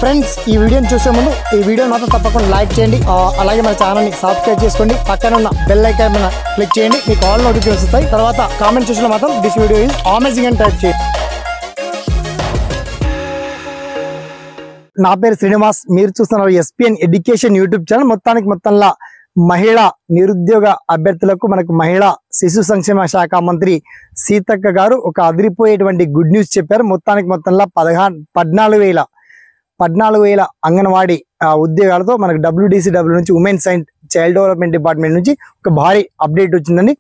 Friends ఈ వీడియోని చూసే ముందు ఈ వీడియోని మాత్రం తప్పకుండా లైక్ చేయండి, అలాగే మన ఛానల్ని సబ్స్క్రైబ్ చేసుకోండి, పక్కన ఉన్న బెల్ ఐకాన్ మీద క్లిక్ చేయండి, మీకు ఆల్ నోటిఫికేషన్స్ వస్తాయి. తర్వాత కామెంట్ సెక్షన్లో మాత్రం దిస్ వీడియో ఈజ్ అమేజింగ్ అని టైప్ చేయండి. నా పేరు శ్రీనివాస్, మీరు చూస్తున్నారు ఎస్పీఎన్ ఎడ్యుకేషన్ యూట్యూబ్ ఛానల్. మొత్తంలో మహిళా నిరుద్యోగ అభ్యర్థులకు మనకు మహిళా శిశు సంక్షేమ శాఖ మంత్రి సీతక్క గారు ఒక అదిరిపోయేటువంటి గుడ్ న్యూస్ చెప్పారు. మొత్తంలో 14,000 అంగన్వాడీ ఉద్యోగాలతో మనకు WDCW నుంచి women's and child development department నుంచి ఒక భారీ అప్డేట్ వచ్చిందండి.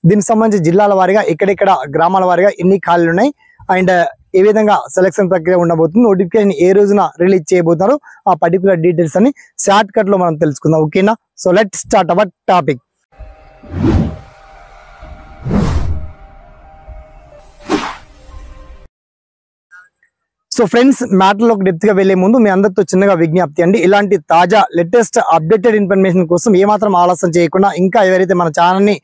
దీనికి సంబంధించి జిల్లాల వారీగా ఎక్కడెక్కడ గ్రామాల వారీగా ఎన్ని ఖాళీలు ఉన్నాయి అండ్ ఏ విధంగా సెలక్షన్ ప్రక్రియ ఉండబోతుంది, నోటిఫికేషన్ ఏ రోజున రిలీజ్ చేయబోతున్నారు, ఆ పర్టికులర్ డీటెయిల్స్ అని షార్ట్ కట్ లో మనం తెలుసుకుందాం. ఓకేనా? So let start our topic. So friends, మ్యాటర్లోకి డెప్త్ గా వెళ్లే ముందు మీ అందరితో చిన్నగా విజ్ఞప్తి అండి. ఇలాంటి తాజా లేటెస్ట్ అప్డేటెడ్ ఇన్ఫర్మేషన్ కోసం ఏమాత్రం ఆలస్యం చేయకుండా ఇంకా ఎవరైతే మన ఛానల్ ని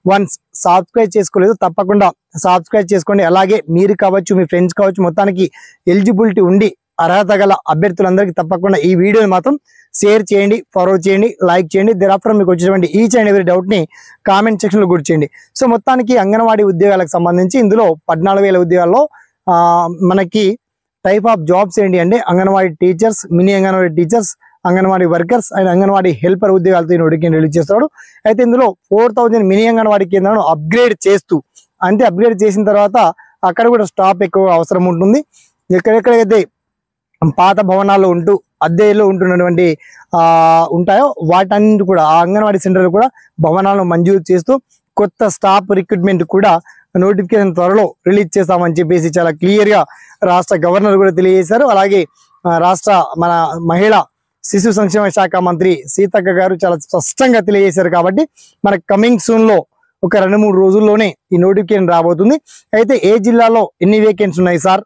వన్స్ సబ్స్క్రైబ్ చేసుకోలేదు తప్పకుండా సబ్స్క్రైబ్ చేసుకోండి. అలాగే మీరు కావచ్చు, మీ ఫ్రెండ్స్ కావచ్చు, మొత్తానికి ఎలిజిబిలిటీ ఉండి అర్హత గల అభ్యర్థులందరికీ తప్పకుండా ఈ వీడియోని మాత్రం షేర్ చేయండి, ఫార్వర్డ్ చేయండి, లైక్ చేయండి. దేరాఫ్టర్ మీకు వచ్చేటువంటి ఈచ్ అండ్ ఎవరీ డౌట్ ని కామెంట్ సెక్షన్ లో గుర్తు చేయండి. సో మొత్తానికి అంగన్వాడీ ఉద్యోగాలకు సంబంధించి ఇందులో 14,000 ఉద్యోగాల్లో మనకి టైప్ ఆఫ్ జాబ్స్ ఏంటి అంటే anganwadi teachers, mini anganwadi teachers, anganwadi workers and anganwadi helper ఉద్యోగాలతో నోటిఫికేషన్ రిలీజ్ చేస్తాడు. అయితే ఇందులో 4,000 మినీ అంగన్వాడీ కేంద్రాలను అప్గ్రేడ్ చేస్తూ, అంటే అప్గ్రేడ్ చేసిన తర్వాత అక్కడ కూడా స్టాఫ్ ఎక్కువ అవసరం ఉంటుంది. ఎక్కడెక్కడైతే పాత భవనాల్లో ఉంటూ అద్దెలో ఉంటున్నటువంటి ఉంటాయో వాటన్నిటి కూడా ఆ అంగన్వాడీ సెంటర్లు కూడా భవనాలను మంజూరు చేస్తూ కొత్త స్టాఫ్ రిక్రూట్మెంట్ కూడా నోటిఫికేషన్ త్వరలో రిలీజ్ చేస్తామని చెప్పేసి చాలా క్లియర్ గా రాష్ట్ర గవర్నర్ కూడా తెలియజేశారు. అలాగే రాష్ట్ర మన మహిళా శిశు సంక్షేమ శాఖ మంత్రి సీతక్క గారు చాలా స్పష్టంగా తెలియజేశారు. కాబట్టి మనకు కమింగ్ సూన్ లో ఒక 2-3 రోజుల్లోనే ఈ నోటిఫికేషన్ రాబోతుంది. అయితే ఏ జిల్లాలో ఎన్ని వేకెన్సీ ఉన్నాయి సార్,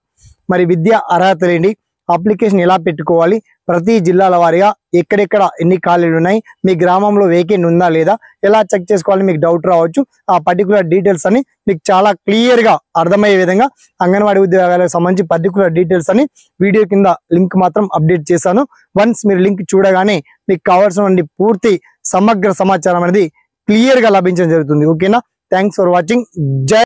మరి విద్యా అర్హతలు ఏంటి, అప్లికేషన్ ఎలా పెట్టుకోవాలి, ప్రతి జిల్లాల వారీగా ఎక్కడెక్కడ ఎన్ని ఖాళీలు ఉన్నాయి, మీ గ్రామంలో వేకెంట్ ఉందా లేదా, ఎలా చెక్ చేసుకోవాలని మీకు డౌట్ రావచ్చు. ఆ పర్టికులర్ డీటెయిల్స్ అని మీకు చాలా క్లియర్ గా అర్థమయ్యే విధంగా అంగన్వాడీ ఉద్యోగాలకు సంబంధించి పర్టికులర్ డీటెయిల్స్ అని వీడియో కింద లింక్ మాత్రం అప్డేట్ చేశాను. వన్స్ మీరు లింక్ చూడగానే మీకు కావాల్సిన పూర్తి సమగ్ర సమాచారం అనేది క్లియర్ గా లభించడం జరుగుతుంది. ఓకేనా? Thanks for watching. జై